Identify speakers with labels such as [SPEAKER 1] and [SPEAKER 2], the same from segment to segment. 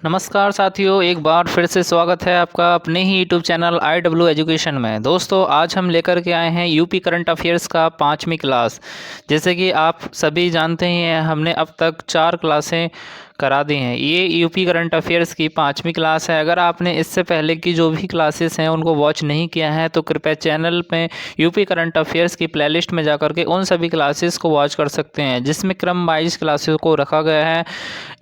[SPEAKER 1] नमस्कार साथियों, एक बार फिर से स्वागत है आपका अपने ही यूट्यूब चैनल IW एजुकेशन में। दोस्तों, आज हम लेकर के आए हैं यूपी करंट अफेयर्स का 5वीं क्लास। जैसे कि आप सभी जानते ही हैं, हमने अब तक 4 क्लासें करा दी हैं। ये यूपी करंट अफेयर्स की 5वीं क्लास है। अगर आपने इससे पहले की जो भी क्लासेस हैं उनको वॉच नहीं किया है तो कृपया चैनल में यूपी करंट अफेयर्स की प्लेलिस्ट में जाकर के उन सभी क्लासेस को वॉच कर सकते हैं, जिसमें क्रम वाइज क्लासेस को रखा गया है।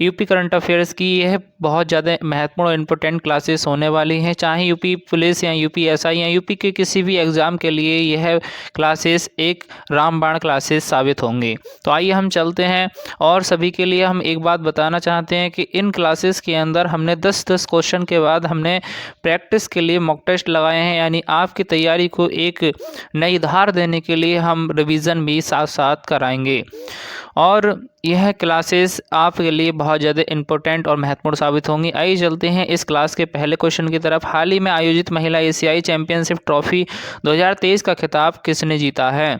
[SPEAKER 1] यूपी करंट अफेयर्स की यह बहुत ज़्यादा महत्वपूर्ण और इम्पोर्टेंट क्लासेस होने वाली हैं। चाहे यूपी पुलिस या यूपी एसआई या यूपी के किसी भी एग्ज़ाम के लिए यह क्लासेस एक रामबाण क्लासेस साबित होंगी। तो आइए हम चलते हैं। और सभी के लिए हम एक बात बताना चाहते हैं कि इन क्लासेस के अंदर हमने 10-10 क्वेश्चन के बाद हमने प्रैक्टिस के लिए मॉक टेस्ट लगाए हैं, यानी आपकी तैयारी को एक नई धार देने के लिए हम रिवीजन भी साथ साथ कराएंगे। और यह क्लासेस आपके लिए बहुत ज़्यादा इम्पोर्टेंट और महत्वपूर्ण साबित होंगी। आइए चलते हैं इस क्लास के पहले क्वेश्चन की तरफ। हाल ही में आयोजित महिला एशियाई चैंपियनशिप ट्रॉफी 2023 का खिताब किसने जीता है?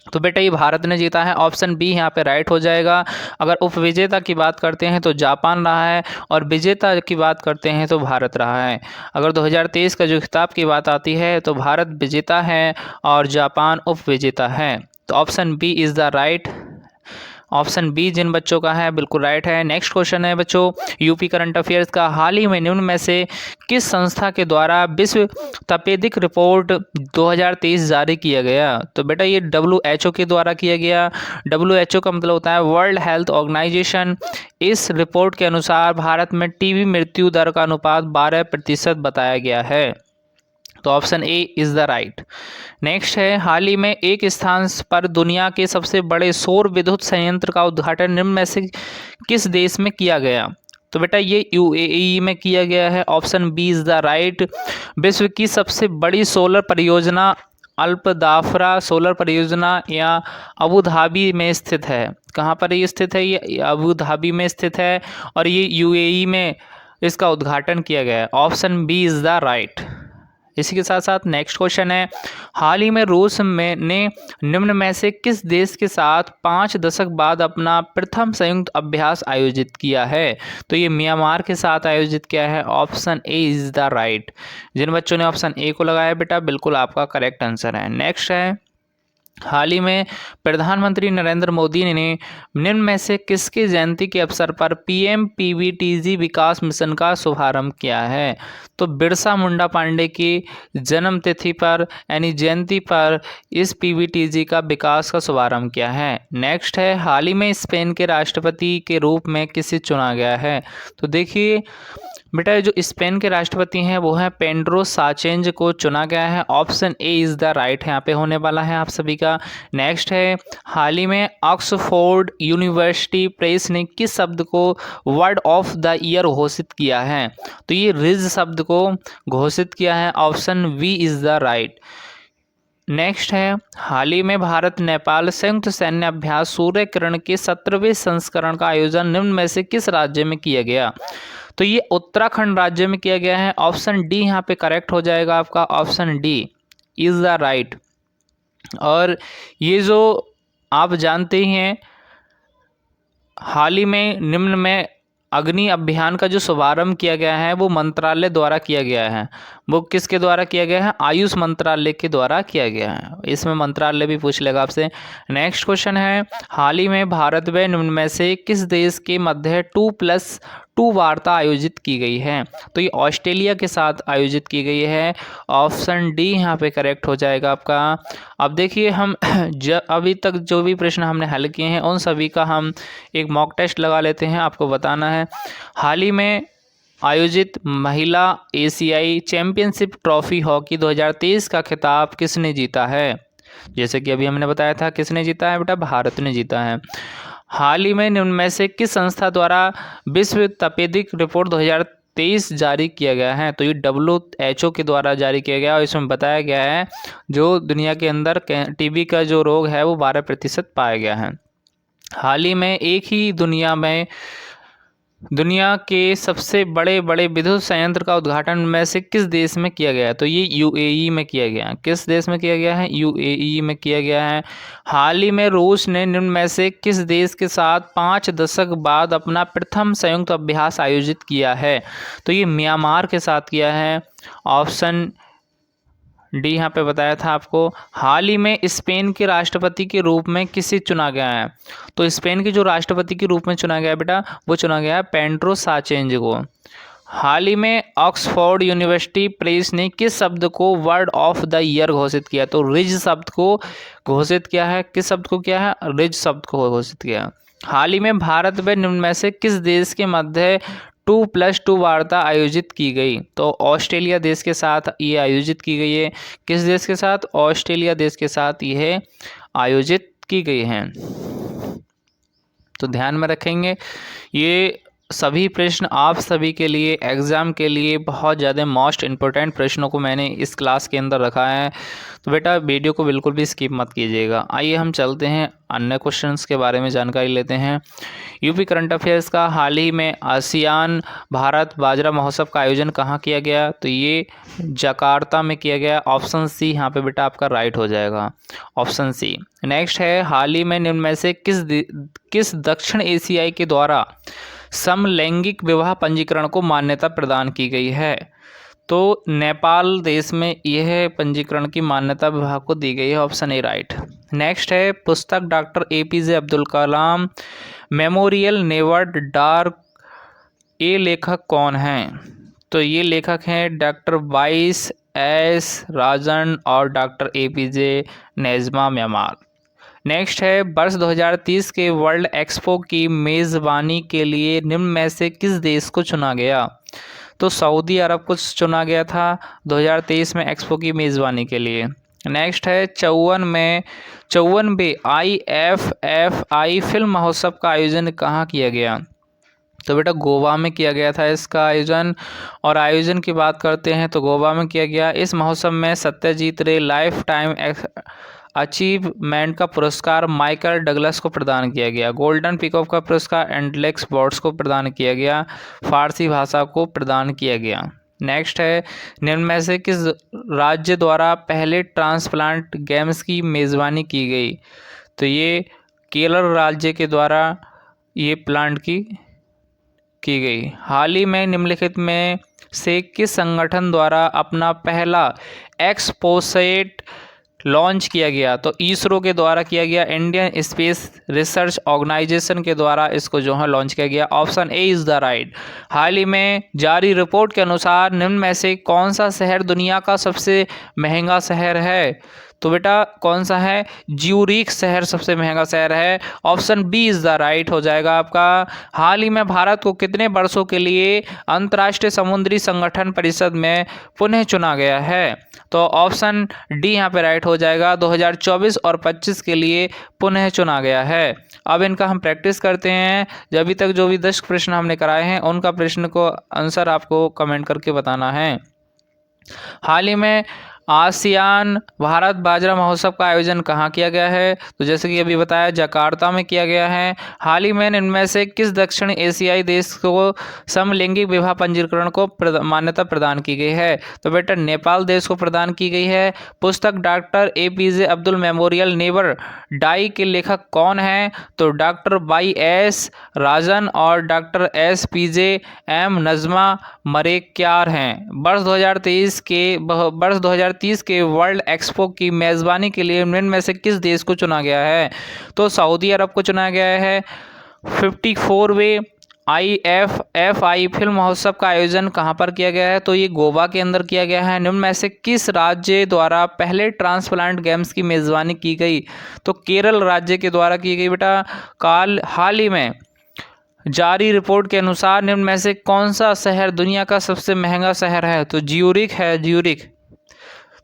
[SPEAKER 1] तो बेटा, ये भारत ने जीता है। ऑप्शन बी यहाँ पे राइट हो जाएगा। अगर उपविजेता की बात करते हैं तो जापान रहा है, और विजेता की बात करते हैं तो भारत रहा है। अगर 2023 का जो खिताब की बात आती है तो भारत विजेता है और जापान उपविजेता है। तो option B is the right. Option B जिन बच्चों का है बिल्कुल राइट है। नेक्स्ट क्वेश्चन है बच्चों, यूपी करंट अफेयर्स का। हाल ही में निम्न में से किस संस्था के द्वारा विश्व तपेदिक रिपोर्ट 2023 जारी किया गया? तो बेटा, ये WHO के द्वारा किया गया। WHO का मतलब होता है वर्ल्ड हेल्थ ऑर्गेनाइजेशन। इस रिपोर्ट के अनुसार भारत में टीबी मृत्यु दर का अनुपात 12% बताया गया है। तो option A is the right. Next है, हाल ही में एक स्थान पर दुनिया के सबसे बड़े सौर विद्युत संयंत्र का उद्घाटन निम्न में से किस देश में किया गया? तो बेटा, ये UAE में किया गया है। Option B is the right. विश्व की सबसे बड़ी सोलर परियोजना अल्पदाफरा सोलर परियोजना या अबू धाबी में स्थित है। कहाँ पर ये स्थित है? ये अबू धाबी में स्थित है, और ये UAE में इसका उद्घाटन किया गया है। Option B is the right. इसी के साथ साथ नेक्स्ट क्वेश्चन है, हाल ही में रूस ने निम्न में से किस देश के साथ 5 दशक बाद अपना प्रथम संयुक्त अभ्यास आयोजित किया है? तो ये म्यांमार के साथ आयोजित किया है। Option A is the right. जिन बच्चों ने ऑप्शन ए को लगाया बेटा, बिल्कुल आपका करेक्ट आंसर है। नेक्स्ट है, हाल ही में प्रधानमंत्री नरेंद्र मोदी ने निम्न में से किसकी जयंती के अवसर पर PMPBTG विकास मिशन का शुभारंभ किया है? तो बिरसा मुंडा पांडे की जन्म तिथि पर यानी जयंती पर इस PBTG का विकास का शुभारंभ किया है। नेक्स्ट है, हाल ही में स्पेन के राष्ट्रपति के रूप में किसे चुना गया है? तो देखिए बेटा, जो स्पेन के राष्ट्रपति हैं वो हैं पेड्रो साचेंज को चुना गया है। Option A is the right यहाँ पे होने वाला है आप सभी का। नेक्स्ट है, हाल ही में ऑक्सफोर्ड यूनिवर्सिटी प्रेस ने किस शब्द को वर्ड ऑफ द ईयर घोषित किया है? तो ये रिज शब्द को घोषित किया है। Option B is the right. Next है, हाल ही में भारत नेपाल संयुक्त सैन्य अभ्यास सूर्य किरण के 17वें संस्करण का आयोजन निम्न में से किस राज्य में किया गया? तो ये उत्तराखंड राज्य में किया गया है। ऑप्शन डी यहाँ पे करेक्ट हो जाएगा आपका। Option D is the right. और ये जो आप जानते ही हैं, हाल ही में निम्न में अग्नि अभियान का जो शुभारंभ किया गया है वो मंत्रालय द्वारा किया गया है। वो किसके द्वारा किया गया है? आयुष मंत्रालय के द्वारा किया गया है। इसमें मंत्रालय भी पूछ लेगा आपसे। नेक्स्ट क्वेश्चन है, हाल ही में भारत व निम्न में से किस देश के मध्य 2+2 वार्ता आयोजित की गई है? तो ये ऑस्ट्रेलिया के साथ आयोजित की गई है। ऑप्शन डी यहाँ पे करेक्ट हो जाएगा आपका। अब देखिए, हम अभी तक जो भी प्रश्न हमने हल किए हैं उन सभी का हम एक मॉक टेस्ट लगा लेते हैं। आपको बताना है, हाल ही में आयोजित महिला एशियाई चैंपियनशिप ट्रॉफी हॉकी 2023 का खिताब किसने जीता है? जैसे कि अभी हमने बताया था, किसने जीता है बेटा? भारत ने जीता है। हाल ही में निम्न में से किस संस्था द्वारा विश्व तपेदिक रिपोर्ट 2023 जारी किया गया है? तो ये WHO के द्वारा जारी किया गया, और इसमें बताया गया है जो दुनिया के अंदर टीबी का जो रोग है वो 12% पाया गया है। हाल ही में एक ही दुनिया में दुनिया के सबसे बड़े बड़े विद्युत संयंत्र का उद्घाटन में से किस देश में किया गया है? तो ये यूएई में किया गया है। किस देश में किया गया है? यूएई में किया गया है। हाल ही में रूस ने निम्न में से किस देश के साथ 5 दशक बाद अपना प्रथम संयुक्त अभ्यास आयोजित किया है? तो ये म्यांमार के साथ किया है। ऑप्शन डी यहाँ पे बताया था आपको। हाल ही में स्पेन के राष्ट्रपति के रूप में किसे चुना गया है? तो स्पेन के जो राष्ट्रपति के रूप में चुना गया है बेटा, वो चुना गया है पेड्रो साचेंज को। हाल ही में ऑक्सफोर्ड यूनिवर्सिटी प्रेस ने किस शब्द को वर्ड ऑफ द ईयर घोषित किया? तो रिज शब्द को घोषित किया है। किस शब्द को किया है? रिज शब्द को घोषित किया। हाल ही में भारत व निम्न में से किस देश के मध्य 2+2 वार्ता आयोजित की गई? तो ऑस्ट्रेलिया देश के साथ ये आयोजित की गई है। किस देश के साथ? ऑस्ट्रेलिया देश के साथ यह आयोजित की गई है। तो ध्यान में रखेंगे, ये सभी प्रश्न आप सभी के लिए एग्ज़ाम के लिए बहुत ज़्यादा मोस्ट इम्पोर्टेंट प्रश्नों को मैंने इस क्लास के अंदर रखा है। तो बेटा वीडियो को बिल्कुल भी स्किप मत कीजिएगा। आइए हम चलते हैं अन्य क्वेश्चंस के बारे में जानकारी लेते हैं। यूपी करंट अफेयर्स का हाल ही में आसियान भारत बाजरा महोत्सव का आयोजन कहाँ किया गया? तो ये जकार्ता में किया गया। ऑप्शन सी यहाँ पे बेटा आपका राइट हो जाएगा, ऑप्शन सी। नेक्स्ट है, हाल ही में निम्न में से किस दक्षिण एशियाई के द्वारा समलैंगिक विवाह पंजीकरण को मान्यता प्रदान की गई है? तो नेपाल देश में यह पंजीकरण की मान्यता विभाग को दी गई है। ऑप्शन ए राइट। नेक्स्ट है, पुस्तक doctor APJ Abdul Kalam memorial नेवर्ड dark, ये लेखक कौन हैं? तो ये लेखक हैं डॉक्टर वाइस एस राजन और doctor APJ Najma Myanmar. Next है, वर्ष 2030 के वर्ल्ड एक्सपो की मेज़बानी के लिए निम्न में से किस देश को चुना गया? तो सऊदी अरब को चुना गया था 2023 में एक्सपो की मेज़बानी के लिए। नेक्स्ट है, 54वें IFFI फिल्म महोत्सव का आयोजन कहाँ किया गया? तो बेटा गोवा में किया गया था इसका आयोजन। और आयोजन की बात करते हैं तो गोवा में किया गया। इस महोत्सव में सत्यजीत रे लाइफ टाइम अचीवमेंट का पुरस्कार माइकल डगलस को प्रदान किया गया। गोल्डन पीकॉक का पुरस्कार एंडलेक्स बॉट्स को प्रदान किया गया। फारसी भाषा को प्रदान किया गया। नेक्स्ट है, निम्न में से किस राज्य द्वारा पहले ट्रांसप्लांट गेम्स की मेज़बानी की गई? तो ये केरल राज्य के द्वारा ये प्लांट की गई। हाल ही में निम्नलिखित में से किस संगठन द्वारा अपना पहला एक्सपोसेट लॉन्च किया गया? तो इसरो के द्वारा किया गया। इंडियन स्पेस रिसर्च ऑर्गेनाइजेशन के द्वारा इसको जो है लॉन्च किया गया। Option A is the right. हाल ही में जारी रिपोर्ट के अनुसार निम्न में से कौन सा शहर दुनिया का सबसे महंगा शहर है? तो बेटा कौन सा है? ज्यूरिख शहर सबसे महंगा शहर है। Option B is the right हो जाएगा आपका। हाल ही में भारत को कितने वर्षों के लिए अंतर्राष्ट्रीय समुद्री संगठन परिषद में पुनः चुना गया है? तो ऑप्शन डी यहाँ पे राइट हो जाएगा। 2024 और 25 के लिए पुनः चुना गया है। अब इनका हम प्रैक्टिस करते हैं। जब अभी तक जो भी 10 प्रश्न हमने कराए हैं उनका प्रश्न को आंसर आपको कमेंट करके बताना है। हाल ही में आसियान भारत बाजरा महोत्सव का आयोजन कहाँ किया गया है? तो जैसे कि अभी बताया जकार्ता में किया गया है। हाल ही में इनमें से किस दक्षिण एशियाई देश को समलैंगिक विवाह पंजीकरण को मान्यता प्रदान की गई है? तो बेटा नेपाल देश को प्रदान की गई है। पुस्तक doctor APJ Abdul memorial never die के लेखक कौन हैं? तो डॉक्टर वाई एस राजन और डॉक्टर SPJM नज़मा मरेक्यार हैं। वर्ष 2030 के वर्ल्ड एक्सपो की मेज़बानी के लिए निम्न में से किस देश को चुना गया है? तो सऊदी अरब को चुना गया है। 54वें IFFI फिल्म महोत्सव का आयोजन कहाँ पर किया गया है? तो ये गोवा के अंदर किया गया है। निम्न में से किस राज्य द्वारा पहले ट्रांसप्लांट गेम्स की मेज़बानी की गई? तो केरल राज्य के द्वारा की गई बेटा। हाल ही में जारी रिपोर्ट के अनुसार निम्न में से कौन सा शहर दुनिया का सबसे महंगा शहर है? तो ज्यूरिख है, ज्यूरिख।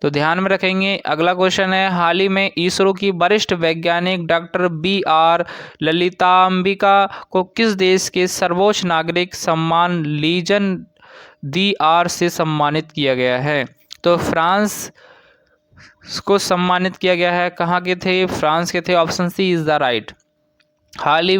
[SPEAKER 1] तो ध्यान में रखेंगे। अगला क्वेश्चन है, हाल ही में इसरो की वरिष्ठ वैज्ञानिक डॉक्टर BR ललिताम्बिका को किस देश के सर्वोच्च नागरिक सम्मान लीजन d'Or से सम्मानित किया गया है? तो फ्रांस को सम्मानित किया गया है। कहाँ के थे? फ्रांस के थे। Option C is the right. हाल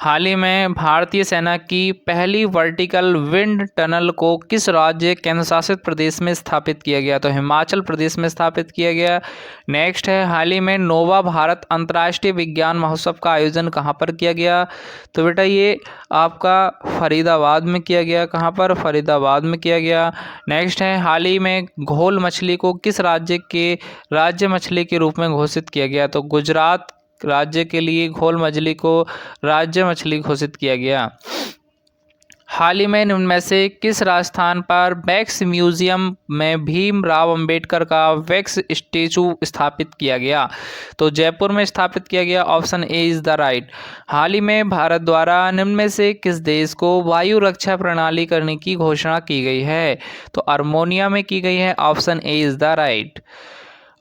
[SPEAKER 1] हाल ही में भारतीय सेना की पहली वर्टिकल विंड टनल को किस राज्य केंद्र शासित प्रदेश में स्थापित किया गया? तो हिमाचल प्रदेश में स्थापित किया गया। नेक्स्ट है, हाल ही में नोवा भारत अंतर्राष्ट्रीय विज्ञान महोत्सव का आयोजन कहाँ पर किया गया? तो बेटा ये आपका फरीदाबाद में किया गया। कहाँ पर? फरीदाबाद में किया गया। नेक्स्ट है, हाल ही में घोल मछली को किस राज्य के राज्य मछली के रूप में घोषित किया गया? तो गुजरात राज्य के लिए घोल मछली को राज्य मछली घोषित किया गया। हाल ही में इनमें में से किस राजस्थान पर वैक्स म्यूजियम में भीमराव अंबेडकर का वैक्स स्टैचू स्थापित किया गया? तो जयपुर में स्थापित किया गया। Option A is the right. हाल ही में भारत द्वारा निम्न में से किस देश को वायु रक्षा प्रणाली करने की घोषणा की गई है? तो अर्मेनिया में की गई है। Option A is the right.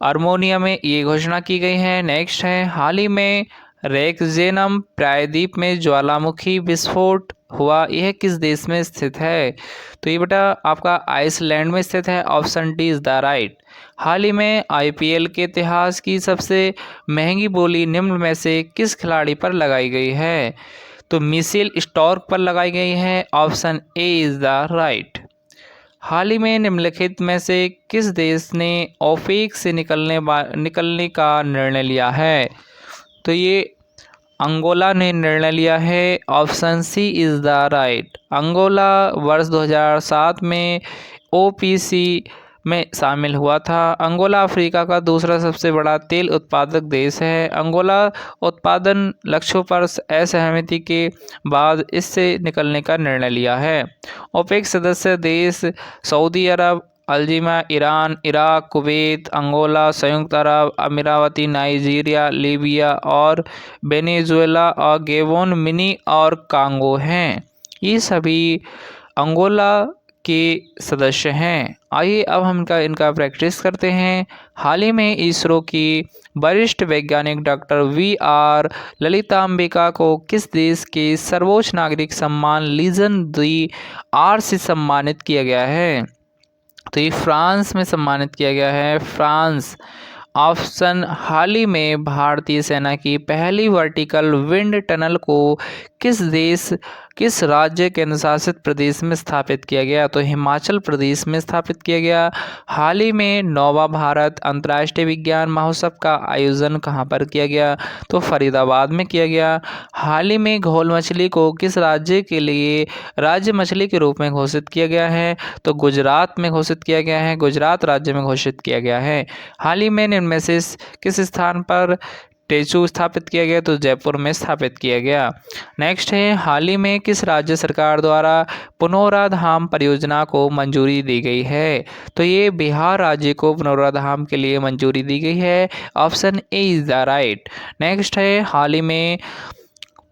[SPEAKER 1] Armenia में ये घोषणा की गई है। नेक्स्ट है, हाल ही में रेक्जेनम प्रायद्वीप में ज्वालामुखी विस्फोट हुआ, यह किस देश में स्थित है? तो ये बेटा आपका आइसलैंड में स्थित है। Option D is the right. हाल ही में आईपीएल के इतिहास की सबसे महंगी बोली निम्न में से किस खिलाड़ी पर लगाई गई है? तो मिशेल स्टार्क पर लगाई गई है। Option A is the right. हाल ही में निम्नलिखित में से किस देश ने ओपेक से निकलने का निर्णय लिया है? तो ये अंगोला ने निर्णय लिया है। Option C is the right. Angola वर्ष 2007 में ओपीसी में शामिल हुआ था। अंगोला अफ्रीका का दूसरा सबसे बड़ा तेल उत्पादक देश है। अंगोला उत्पादन लक्ष्यों पर असहमति के बाद इससे निकलने का निर्णय लिया है। ओपेक सदस्य देश Saudi Arab, Algeria, Iran, Iraq, Kuwait, Angola, संयुक्त अरब अमीरात, नाइजीरिया, लीबिया और वेनेजुएला और गेबोन, मिनी और कांगो हैं। ये सभी अंगोला के सदस्य हैं। आइए अब हम इनका प्रैक्टिस करते हैं। हाल ही में इसरो की वरिष्ठ वैज्ञानिक डॉक्टर वी.आर. ललिताम्बिका को किस देश के सर्वोच्च नागरिक सम्मान लीजन दी आर से सम्मानित किया गया है? तो ये फ्रांस में सम्मानित किया गया है। फ्रांस। ऑप्शन, हाल ही में भारतीय सेना की पहली वर्टिकल विंड टनल को किस राज्य केंद्र शासित प्रदेश में स्थापित किया गया? तो हिमाचल प्रदेश में स्थापित किया गया। हाल ही में नौवा भारत अंतर्राष्ट्रीय विज्ञान महोत्सव का आयोजन कहाँ पर किया गया? तो फरीदाबाद में किया गया। हाल ही में घोल मछली को किस राज्य के लिए राज्य मछली के रूप में घोषित किया गया है? तो गुजरात में घोषित किया गया है। गुजरात राज्य में घोषित किया गया है। हाल ही में इनमें से किस स्थान पर स्टैचू स्थापित किया गया? तो जयपुर में स्थापित किया गया। नेक्स्ट है, हाल ही में किस राज्य सरकार द्वारा पुनौराधाम परियोजना को मंजूरी दी गई है? तो ये बिहार राज्य को पुनौराधाम के लिए मंजूरी दी गई है। Option A is the right. Next है, हाल ही में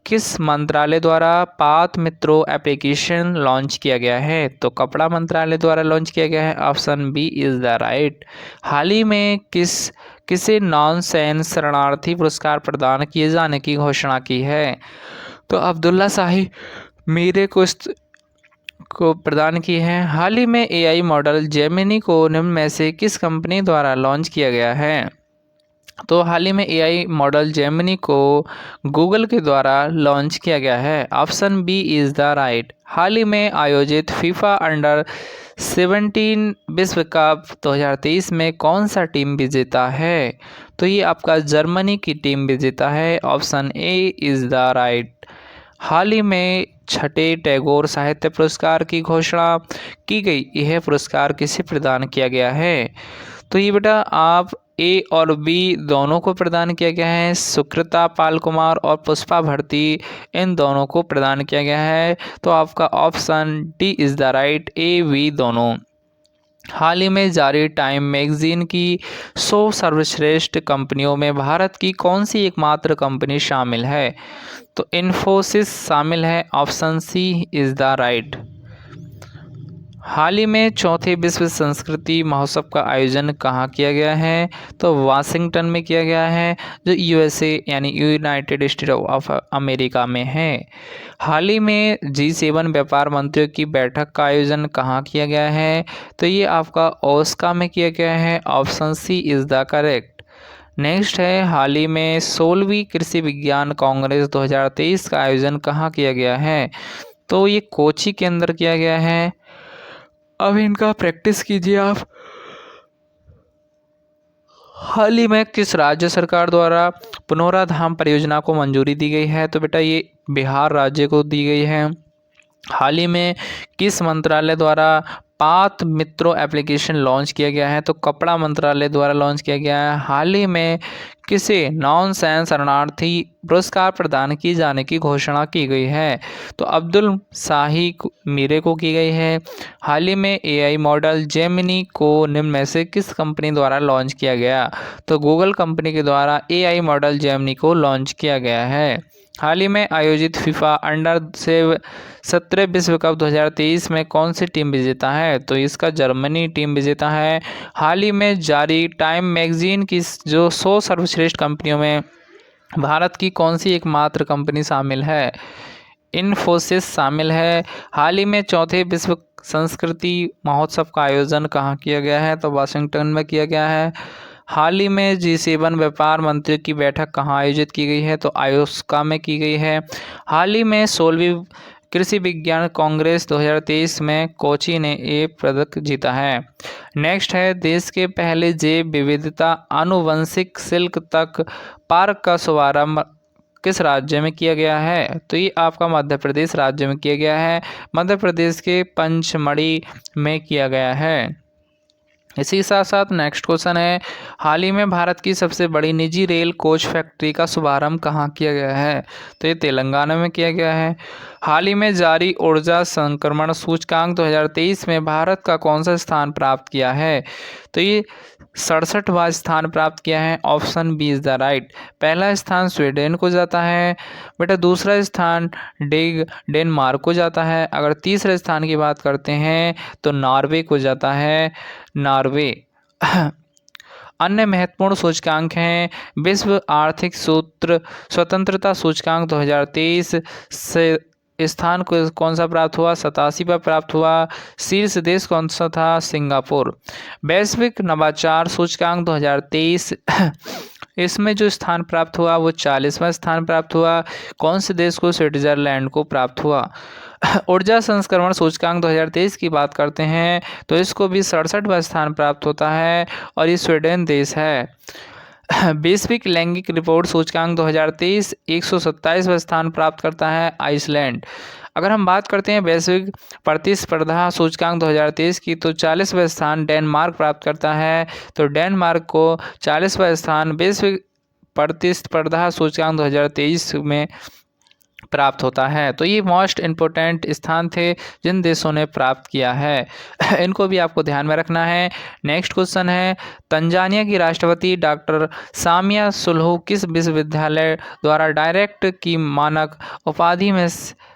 [SPEAKER 1] किस मंत्रालय द्वारा पात मित्रों एप्लीकेशन लॉन्च किया गया है? तो कपड़ा मंत्रालय द्वारा लॉन्च किया गया है। Option B is the right. हाल ही में किसे नॉन-सैन शरणार्थी पुरस्कार प्रदान किए जाने की घोषणा की है? तो अब्दुल्ला शाही मीरे को प्रदान की है। हाल ही में एआई मॉडल जेमिनी को निम्न में से किस कंपनी द्वारा लॉन्च किया गया है? तो हाल ही में एआई मॉडल जेमिनी को गूगल के द्वारा लॉन्च किया गया है। Option B is the right. हाल ही में आयोजित फीफा अंडर 17 विश्व कप 2023 में कौन सा टीम विजेता है? तो ये आपका जर्मनी की टीम विजेता है। Option A is the right. हाल ही में छठे टैगोर साहित्य पुरस्कार की घोषणा की गई। यह पुरस्कार किसे प्रदान किया गया है? तो ये बेटा आप ए और बी दोनों को प्रदान किया गया है। सुकृता पाल कुमार और पुष्पा भर्ती, इन दोनों को प्रदान किया गया है। तो आपका option D is the right, A B दोनों। हाल ही में जारी टाइम मैगजीन की 100 सर्वश्रेष्ठ कंपनियों में भारत की कौन सी एकमात्र कंपनी शामिल है? तो इन्फोसिस शामिल है। Option C is the right. हाल ही में चौथे विश्व संस्कृति महोत्सव का आयोजन कहाँ किया गया है? तो वाशिंगटन में किया गया है, जो यूएसए यानी यूनाइटेड स्टेट ऑफ अमेरिका में है। हाल ही में G7 व्यापार मंत्रियों की बैठक का आयोजन कहाँ किया गया है? तो ये आपका ओस्का में किया गया है। Option C is the correct. Next है, हाल ही में 16वीं कृषि विज्ञान कांग्रेस 2023 का आयोजन कहाँ किया गया है? तो ये कोची के अंदर किया गया है। अब इनका प्रैक्टिस कीजिए आप। हाल ही में किस राज्य सरकार द्वारा पुनौरा धाम परियोजना को मंजूरी दी गई है? तो बेटा ये बिहार राज्य को दी गई है। हाल ही में किस मंत्रालय द्वारा पात मित्रों एप्लीकेशन लॉन्च किया गया है? तो कपड़ा मंत्रालय द्वारा लॉन्च किया गया है। हाल ही में किसे नॉनसेंस शरणार्थी पुरस्कार प्रदान किए जाने की घोषणा की गई है? तो अब्दुल शाही मीरे को की गई है। हाल ही में एआई मॉडल जेमिनी को निम्न में से किस कंपनी द्वारा लॉन्च किया गया? तो गूगल कंपनी के द्वारा एआई मॉडल जेमिनी को लॉन्च किया गया है। हाल ही में आयोजित फीफा अंडर 17 विश्व कप 2023 में कौन सी टीम विजेता है? तो इसका जर्मनी टीम विजेता है। हाल ही में जारी टाइम मैगजीन की जो 100 सर्वश्रेष्ठ कंपनियों में भारत की कौन सी एकमात्र कंपनी शामिल है? इन्फोसिस शामिल है। हाल ही में चौथे विश्व संस्कृति महोत्सव का आयोजन कहाँ किया गया है? तो वाशिंगटन में किया गया है। हाल ही में G7 व्यापार मंत्रियों की बैठक कहाँ आयोजित की गई है? तो आयोस्का में की गई है। हाल ही में 16वीं कृषि विज्ञान कांग्रेस 2023 में कोची ने ये पदक जीता है। नेक्स्ट है, देश के पहले जैव विविधता आनुवंशिक सिल्क तक पार्क का शुभारंभ किस राज्य में किया गया है? तो ये आपका मध्य प्रदेश राज्य में किया गया है। मध्य प्रदेश के पंचमढ़ी में किया गया है। इसी के साथ साथ नेक्स्ट क्वेश्चन है, हाल ही में भारत की सबसे बड़ी निजी रेल कोच फैक्ट्री का शुभारंभ कहाँ किया गया है? तो ये तेलंगाना में किया गया है। हाल ही में जारी ऊर्जा संक्रमण सूचकांक 2023 में भारत का कौन सा स्थान प्राप्त किया है? तो ये 67वां स्थान प्राप्त किया है। Option B is the right. पहला स्थान स्वीडन को जाता है बेटा, दूसरा स्थान डेनमार्क को जाता है। अगर तीसरे स्थान की बात करते हैं तो नॉर्वे को जाता है, नॉर्वे। अन्य महत्वपूर्ण सूचकांक हैं, विश्व आर्थिक सूत्र स्वतंत्रता सूचकांक 2023 से स्थान को कौन सा प्राप्त हुआ? 87वां प्राप्त हुआ। शीर्ष देश कौन सा था? सिंगापुर। वैश्विक नवाचार सूचकांक 2023 इसमें जो स्थान प्राप्त हुआ वो 40वां स्थान प्राप्त हुआ। कौन से देश को? स्विट्जरलैंड को प्राप्त हुआ। ऊर्जा संस्करण सूचकांक 2023 की बात करते हैं तो इसको भी 67वां स्थान प्राप्त होता है और ये स्वीडन देश है। वैश्विक लैंगिक रिपोर्ट सूचकांक 2023 127वां स्थान प्राप्त करता है आइसलैंड। अगर हम बात करते हैं वैश्विक प्रतिस्पर्धा सूचकांक 2023 की तो 40वां स्थान डेनमार्क प्राप्त करता है। तो डेनमार्क को 40वां स्थान वैश्विक प्रतिस्पर्धा सूचकांक 2023 में प्राप्त होता है। तो ये मोस्ट इम्पोर्टेंट स्थान थे जिन देशों ने प्राप्त किया है। इनको भी आपको ध्यान में रखना है। नेक्स्ट क्वेश्चन है, तंजानिया की राष्ट्रपति डॉक्टर सामिया सुलुहू किस विश्वविद्यालय द्वारा डायरेक्ट की मानक उपाधि में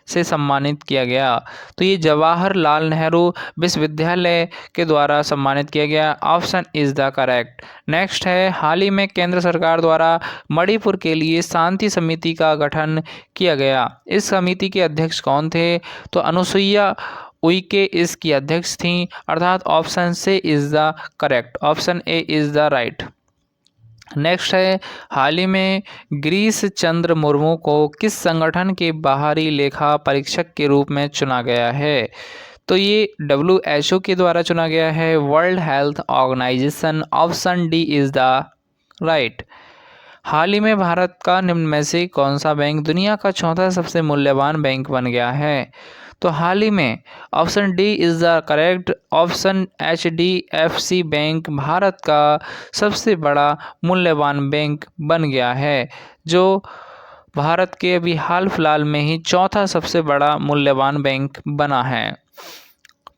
[SPEAKER 1] से सम्मानित किया गया? तो ये जवाहरलाल नेहरू विश्वविद्यालय के द्वारा सम्मानित किया गया। Option is the correct. Next है, हाल ही में केंद्र सरकार द्वारा मणिपुर के लिए शांति समिति का गठन किया गया। इस समिति के अध्यक्ष कौन थे? तो अनुसुईया उइके इसकी अध्यक्ष थी, अर्थात ऑप्शन से is the correct. Option A is the right. Next है, हाल ही में गिरीश चंद्र मुर्मू को किस संगठन के बाहरी लेखा परीक्षक के रूप में चुना गया है? तो ये WHO के द्वारा चुना गया है, World Health Organization. Option D is the right. हाल ही में भारत का निम्न में से कौन सा बैंक दुनिया का चौथा सबसे मूल्यवान बैंक बन गया है? तो हाल ही में option D is the correct. Option HDFC bank Bharat का सबसे बड़ा मूल्यवान बैंक बन गया है, जो भारत के अभी हाल फिलहाल में ही चौथा सबसे बड़ा मूल्यवान बैंक बना है।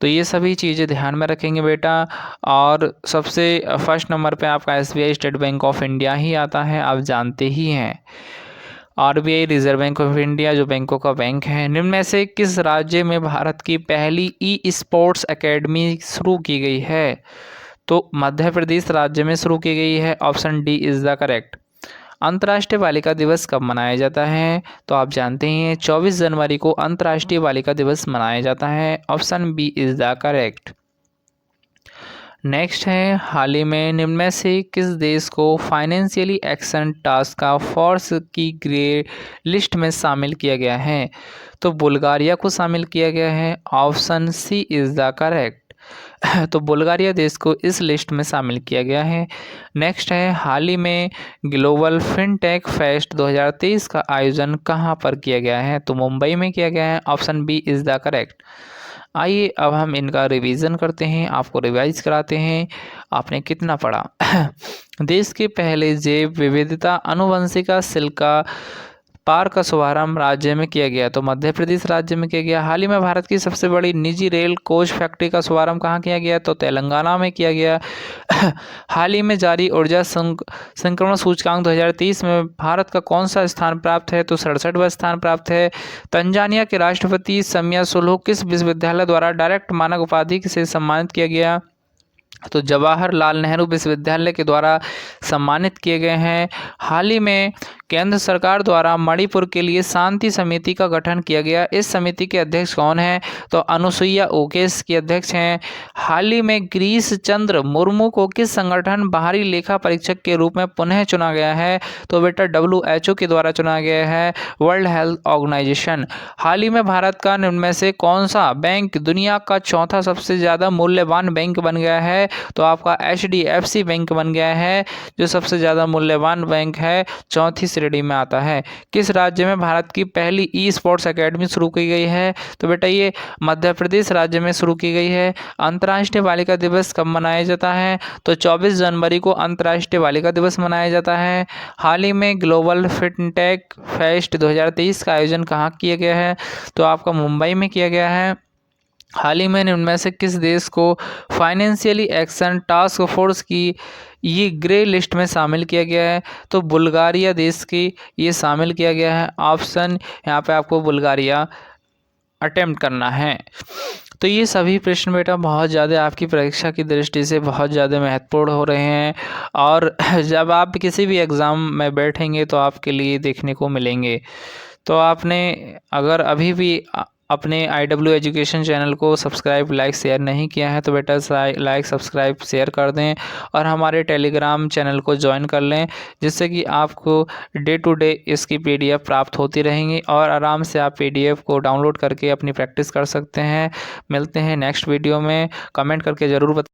[SPEAKER 1] तो ये सभी चीज़ें ध्यान में रखेंगे बेटा। और सबसे फर्स्ट नंबर पे आपका SBI State Bank of India ही आता है, आप जानते ही हैं। RBI Reserve Bank of India जो बैंकों का बैंक है। निम्न में से किस राज्य में भारत की पहली ई-स्पोर्ट्स एकेडमी शुरू की गई है? तो मध्य प्रदेश राज्य में शुरू की गई है। Option D is the correct. अंतर्राष्ट्रीय बालिका दिवस कब मनाया जाता है? तो आप जानते हैं 24 जनवरी को अंतर्राष्ट्रीय बालिका दिवस मनाया जाता है। Option B is the correct. Next है, हाल ही में निम्न में से किस देश को फाइनेंशियली एक्शन टास्क फोर्स की ग्रे लिस्ट में शामिल किया गया है? तो बुल्गारिया को शामिल किया गया है। Option C is the correct. तो बुल्गारिया देश को इस लिस्ट में शामिल किया गया है। नेक्स्ट है, हाल ही में ग्लोबल फिनटेक फेस्ट 2023 का आयोजन कहाँ पर किया गया है? तो मुंबई में किया गया है। Option B is the correct. आइए अब हम इनका रिवीजन करते हैं, आपको रिवाइज कराते हैं आपने कितना पढ़ा। देश के पहले जैव विविधता अनुवंशिका सिल्का पार का शुभारंभ राज्य में किया गया, तो मध्य प्रदेश राज्य में किया गया। हाल ही में भारत की सबसे बड़ी निजी रेल कोच फैक्ट्री का शुभारंभ कहाँ किया गया? तो तेलंगाना में किया गया। हाल ही में जारी ऊर्जा संक्रमण सूचकांक 2023 में भारत का कौन सा स्थान प्राप्त है? तो 67वां स्थान प्राप्त है। तंजानिया के राष्ट्रपति समिया सुलुहु किस विश्वविद्यालय द्वारा डायरेक्ट मानक उपाधि से सम्मानित किया गया? तो जवाहरलाल नेहरू विश्वविद्यालय के द्वारा सम्मानित किए गए हैं। हाल ही में केंद्र सरकार द्वारा मणिपुर के लिए शांति समिति का गठन किया गया। इस समिति के अध्यक्ष कौन हैं? तो अनुसुईया उइके की अध्यक्ष हैं। हाल ही में गिरीश चंद्र मुर्मू को किस संगठन बाहरी लेखा परीक्षक के रूप में पुनः चुना गया है? तो बेटा WHO के द्वारा चुना गया है, वर्ल्ड हेल्थ ऑर्गेनाइजेशन। हाल ही में भारत का निम्न में से कौन सा बैंक दुनिया का चौथा सबसे ज़्यादा मूल्यवान बैंक बन गया है? तो आपका HDFC बैंक बन गया है, जो सबसे ज़्यादा मूल्यवान बैंक है, चौथी श्रेणी में आता है। किस राज्य में भारत की पहली ई स्पोर्ट्स एकेडमी शुरू की गई है? तो बेटा ये मध्य प्रदेश राज्य में शुरू की गई है। अंतर्राष्ट्रीय बालिका दिवस कब मनाया जाता है? तो 24 जनवरी को अंतर्राष्ट्रीय बालिका दिवस मनाया जाता है। हाल ही में ग्लोबल फिनटेक फेस्ट 2023 का आयोजन कहाँ किया गया है? तो आपका मुंबई में किया गया है। हाल ही में इनमें से किस देश को फाइनेंशियली एक्शन टास्क फोर्स की ये ग्रे लिस्ट में शामिल किया गया है? तो बुल्गारिया देश की ये शामिल किया गया है। ऑप्शन यहाँ पे आपको बुल्गारिया अटेम्प्ट करना है। तो ये सभी प्रश्न बेटा बहुत ज़्यादा आपकी परीक्षा की दृष्टि से बहुत ज़्यादा महत्वपूर्ण हो रहे हैं, और जब आप किसी भी एग्ज़ाम में बैठेंगे तो आपके लिए देखने को मिलेंगे। तो आपने अगर अभी भी अपने IW एजुकेशन चैनल को सब्सक्राइब, लाइक, शेयर नहीं किया है तो बेटा लाइक, सब्सक्राइब, शेयर कर दें और हमारे टेलीग्राम चैनल को ज्वाइन कर लें, जिससे कि आपको डे टू डे इसकी PDF प्राप्त होती रहेंगी और आराम से आप PDF को डाउनलोड करके अपनी प्रैक्टिस कर सकते हैं। मिलते हैं नेक्स्ट वीडियो में, कमेंट करके ज़रूर बताएं।